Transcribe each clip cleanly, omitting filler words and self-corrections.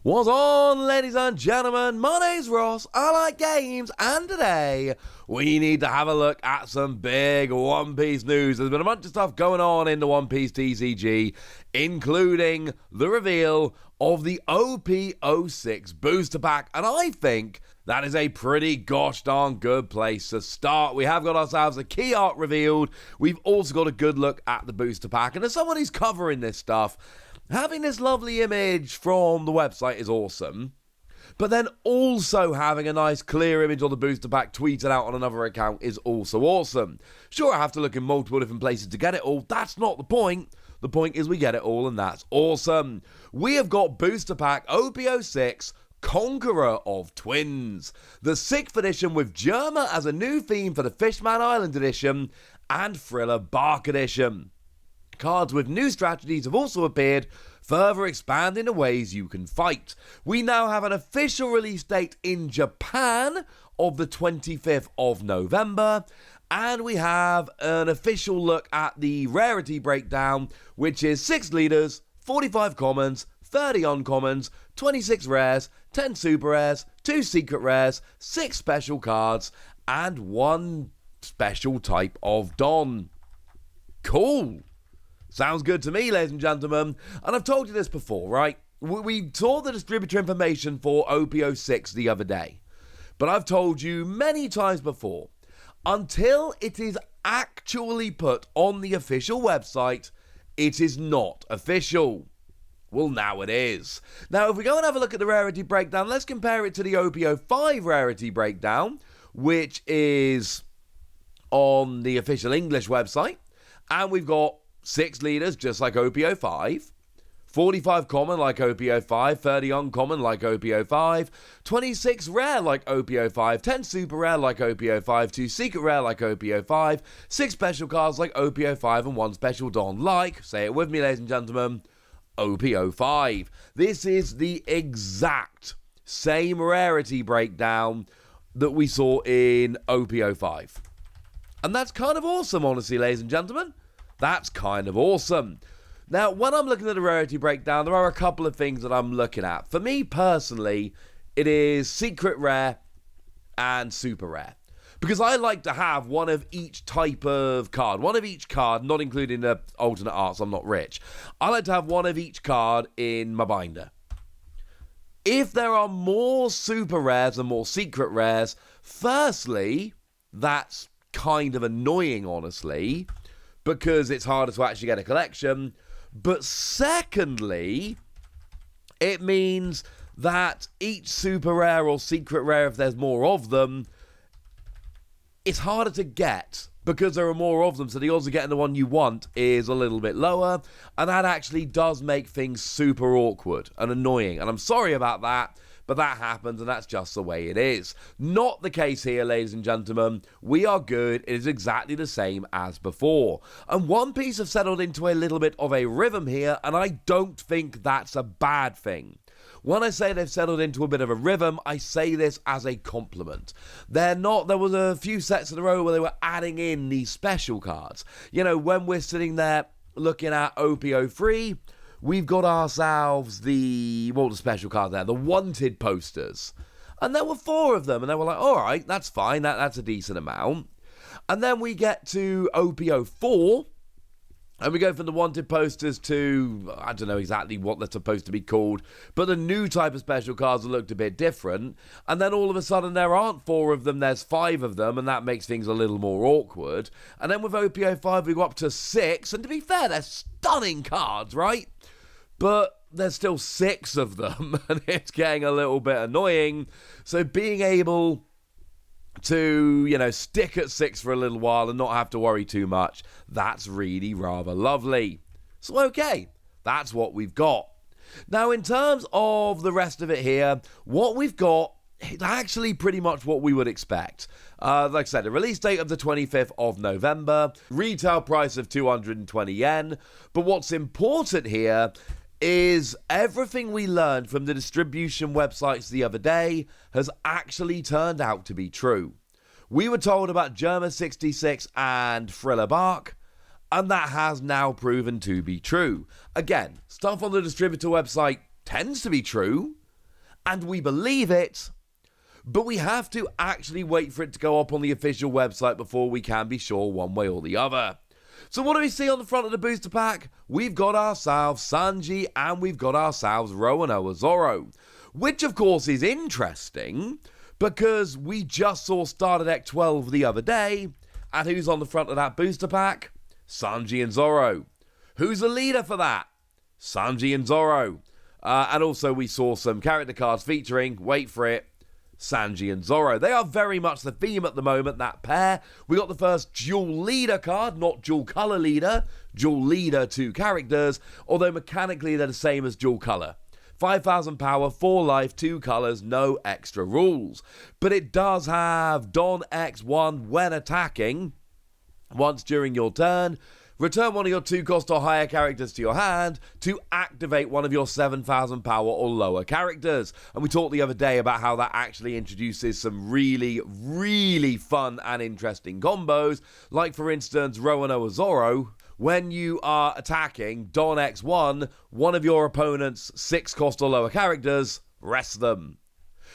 What's on, ladies and gentlemen? My name's Ross, I like games, and today we need to have a look at some big One Piece news. There's been a bunch of stuff going on in the One Piece TCG, including the reveal of the Op-06 booster pack, and I think that is a pretty gosh darn good place to start. We have got ourselves a key art revealed. We've also got a good look at the booster pack, and as someone who's covering this stuff, having this lovely image from the website is awesome, but then also having a nice clear image of the booster pack tweeted out on another account is also awesome. Sure, I have to look in multiple different places to get it all. That's not the point. The point is we get it all, and that's awesome. We have got booster pack Op-06 Conqueror of Twins, the 6th edition with Germa as a new theme for the Fishman Island edition and Thriller Bark edition. Cards with new strategies have also appeared, further expanding the ways you can fight. We now have an official release date in Japan of the 25th of November, and we have an official look at the rarity breakdown, which is 6 leaders, 45 commons, 30 uncommons, 26 rares, 10 super rares, 2 secret rares, 6 special cards, and 1 special type of Don. Cool. Sounds good to me, ladies and gentlemen. And I've told you this before, right? We saw the distributor information for Op-06 the other day. But I've told you many times before, until it is actually put on the official website, it is not official. Well, now it is. Now, if we go and have a look at the rarity breakdown, let's compare it to the Op-05 rarity breakdown, which is on the official English website. And we've got 6 leaders, just like Op-05, 45 common like Op-05, 30 uncommon like Op-05, 26 rare like Op-05, 10 super rare like Op-05, 2 secret rare like Op-05, 6 special cards like Op-05, and 1 special Don like, say it with me ladies and gentlemen, Op-05. This is the exact same rarity breakdown that we saw in Op-05. And that's kind of awesome, honestly, ladies and gentlemen. That's kind of awesome. Now, when I'm looking at the rarity breakdown, there are a couple of things that I'm looking at. For me, personally, it is secret rare and super rare. Because I like to have one of each type of card. One of each card, not including the alternate arts, I'm not rich. I like to have one of each card in my binder. If there are more super rares and more secret rares, firstly, that's kind of annoying, honestly, because it's harder to actually get a collection. But secondly, it means that each super rare or secret rare, if there's more of them, it's harder to get because there are more of them, so the odds of getting the one you want is a little bit lower, and that actually does make things super awkward and annoying, and I'm sorry about that, but that happens, and that's just the way it is. Not the case here, ladies and gentlemen. We are good. It is exactly the same as before. And One Piece have settled into a little bit of a rhythm here, and I don't think that's a bad thing. When I say they've settled into a bit of a rhythm, I say this as a compliment. There was a few sets in a row where they were adding in these special cards. You know, when we're sitting there looking at Op-03, we've got ourselves the special card there? The wanted posters. And there were 4 of them, and they were like, all right, that's fine, that's a decent amount. And then we get to Op-04, and we go from the wanted posters to, I don't know exactly what they're supposed to be called, but the new type of special cards that looked a bit different. And then all of a sudden there aren't 4 of them, there's 5 of them, and that makes things a little more awkward. And then with Op-05 we go up to 6, and to be fair, they're stunning cards, right? But there's still 6 of them, and it's getting a little bit annoying. So being able to, stick at 6 for a little while and not have to worry too much, that's really rather lovely. So okay, that's what we've got. Now, in terms of the rest of it here, what we've got is actually pretty much what we would expect. Like I said, a release date of the 25th of November, retail price of 220 yen, but what's important here is everything we learned from the distribution websites the other day has actually turned out to be true. We were told about Germa 66 and Thriller Bark, and that has now proven to be true. Again, stuff on the distributor website tends to be true, And we believe it, but we have to actually wait for it to go up on the official website before we can be sure one way or the other. So what do we see on the front of the booster pack? We've got ourselves Sanji and we've got ourselves Roanoa Zoro, which of course is interesting because we just saw Starter Deck 12 the other day, and who's on the front of that booster pack? Sanji and Zoro. Who's the leader for that? Sanji and Zoro. And also we saw some character cards featuring, wait for it, Sanji and Zoro. They are very much the theme at the moment, that pair. We got the first dual leader card, not dual color leader. Dual leader, 2 characters, although mechanically they're the same as dual color. 5,000 power, 4 life, 2 colors, no extra rules. But it does have Don X1 when attacking. Once during your turn, return one of your 2 cost or higher characters to your hand to activate one of your 7,000 power or lower characters. And we talked the other day about how that actually introduces some really, really fun and interesting combos. Like, for instance, Roanoa Zoro. When you are attacking Don X1, one of your opponent's 6 cost or lower characters, rest them.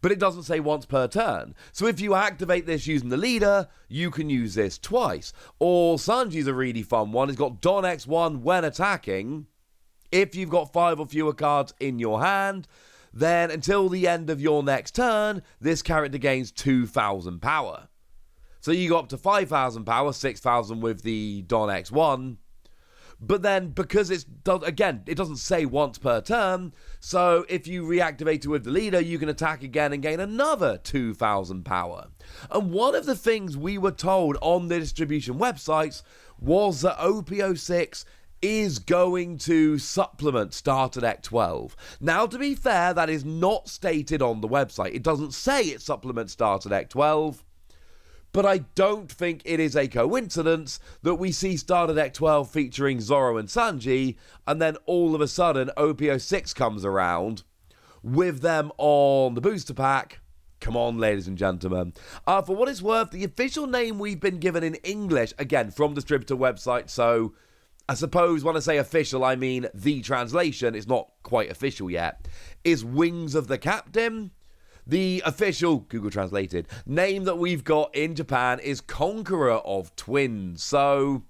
But it doesn't say once per turn. So if you activate this using the leader, you can use this twice. Or Sanji's a really fun one. It's got Don X1 when attacking. If you've got 5 or fewer cards in your hand, then until the end of your next turn, this character gains 2,000 power. So you go up to 5,000 power, 6,000 with the Don X1. But then, because it doesn't say once per turn, so if you reactivate it with the leader, you can attack again and gain another 2,000 power. And one of the things we were told on the distribution websites was that Op-06 is going to supplement Starter Deck 12. Now, to be fair, that is not stated on the website. It doesn't say it supplements Starter Deck 12. But I don't think it is a coincidence that we see Starter Deck 12 featuring Zoro and Sanji, and then all of a sudden Op-06 comes around with them on the booster pack. Come on, ladies and gentlemen. For what it's worth, the official name we've been given in English, again, from distributor website, so I suppose when I say official, I mean the translation, it's not quite official yet, is Wings of the Captain. The official, Google Translated, name that we've got in Japan is Conqueror of Twins. So,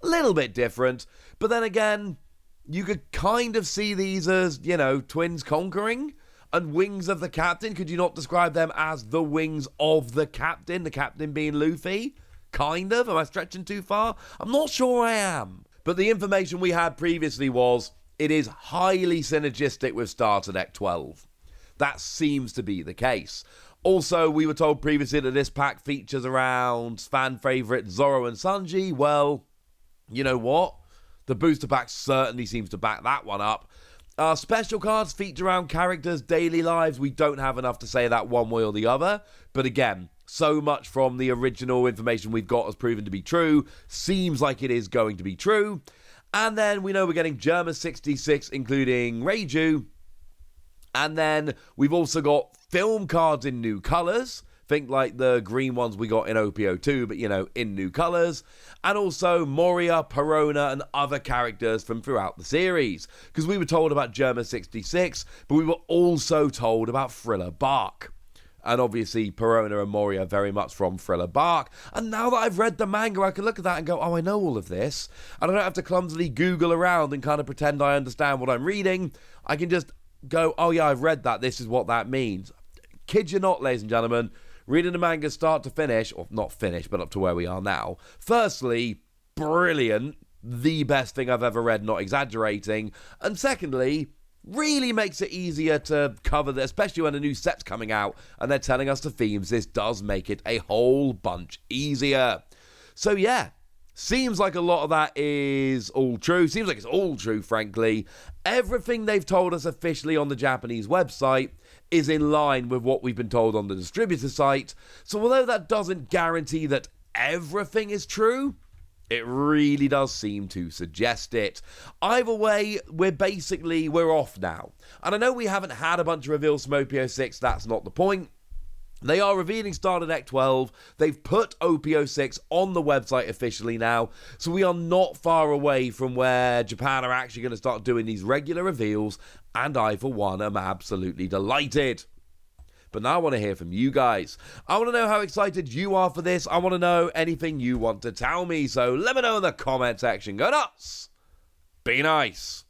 a little bit different. But then again, you could kind of see these as, twins conquering. And Wings of the Captain, could you not describe them as the wings of the captain being Luffy? Kind of. Am I stretching too far? I'm not sure I am. But the information we had previously was, it is highly synergistic with Starter Deck 12. That seems to be the case. Also, we were told previously that this pack features around fan favourite Zoro and Sanji. Well, you know what? The booster pack certainly seems to back that one up. Special cards feature around characters' daily lives. We don't have enough to say that one way or the other. But again, so much from the original information we've got has proven to be true. Seems like it is going to be true. And then we know we're getting Germa 66, including Reiju. And then we've also got film cards in new colours. Think like the green ones we got in OPO2, but, in new colours. And also Moria, Perona, and other characters from throughout the series. Because we were told about Germa 66, but we were also told about Thriller Bark. And obviously, Perona and Moria are very much from Thriller Bark. And now that I've read the manga, I can look at that and go, oh, I know all of this. And I don't have to clumsily Google around and kind of pretend I understand what I'm reading. I can just go, oh yeah, I've read that, this is what that means. Kid you not, ladies and gentlemen, reading the manga start to finish, or not finish, but up to where we are now. Firstly, brilliant, the best thing I've ever read, not exaggerating. And secondly, really makes it easier to cover this, especially when a new set's coming out and they're telling us the themes. This does make it a whole bunch easier. So yeah, seems like a lot of that is all true. Seems like it's all true, frankly. Everything they've told us officially on the Japanese website is in line with what we've been told on the distributor site. So although that doesn't guarantee that everything is true, it really does seem to suggest it. Either way, we're off now. And I know we haven't had a bunch of reveals from Op-06, that's not the point. They are revealing Starter Deck 12. They've put Op-06 on the website officially now. So we are not far away from where Japan are actually going to start doing these regular reveals. And I, for one, am absolutely delighted. But now I want to hear from you guys. I want to know how excited you are for this. I want to know anything you want to tell me. So let me know in the comment section. Go nuts! Be nice!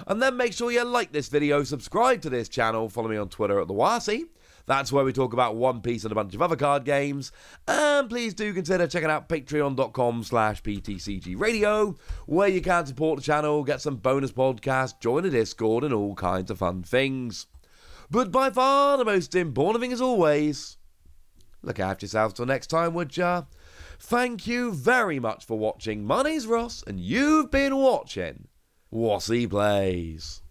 And then make sure you like this video, subscribe to this channel, follow me on Twitter at the Wasi. That's where we talk about One Piece and a bunch of other card games. And please do consider checking out patreon.com/PTCG Radio, where you can support the channel, get some bonus podcasts, join a Discord, and all kinds of fun things. But by far the most important thing as always, look after yourselves till next time, would ya? Thank you very much for watching. My name's Ross, and you've been watching Wasi Plays.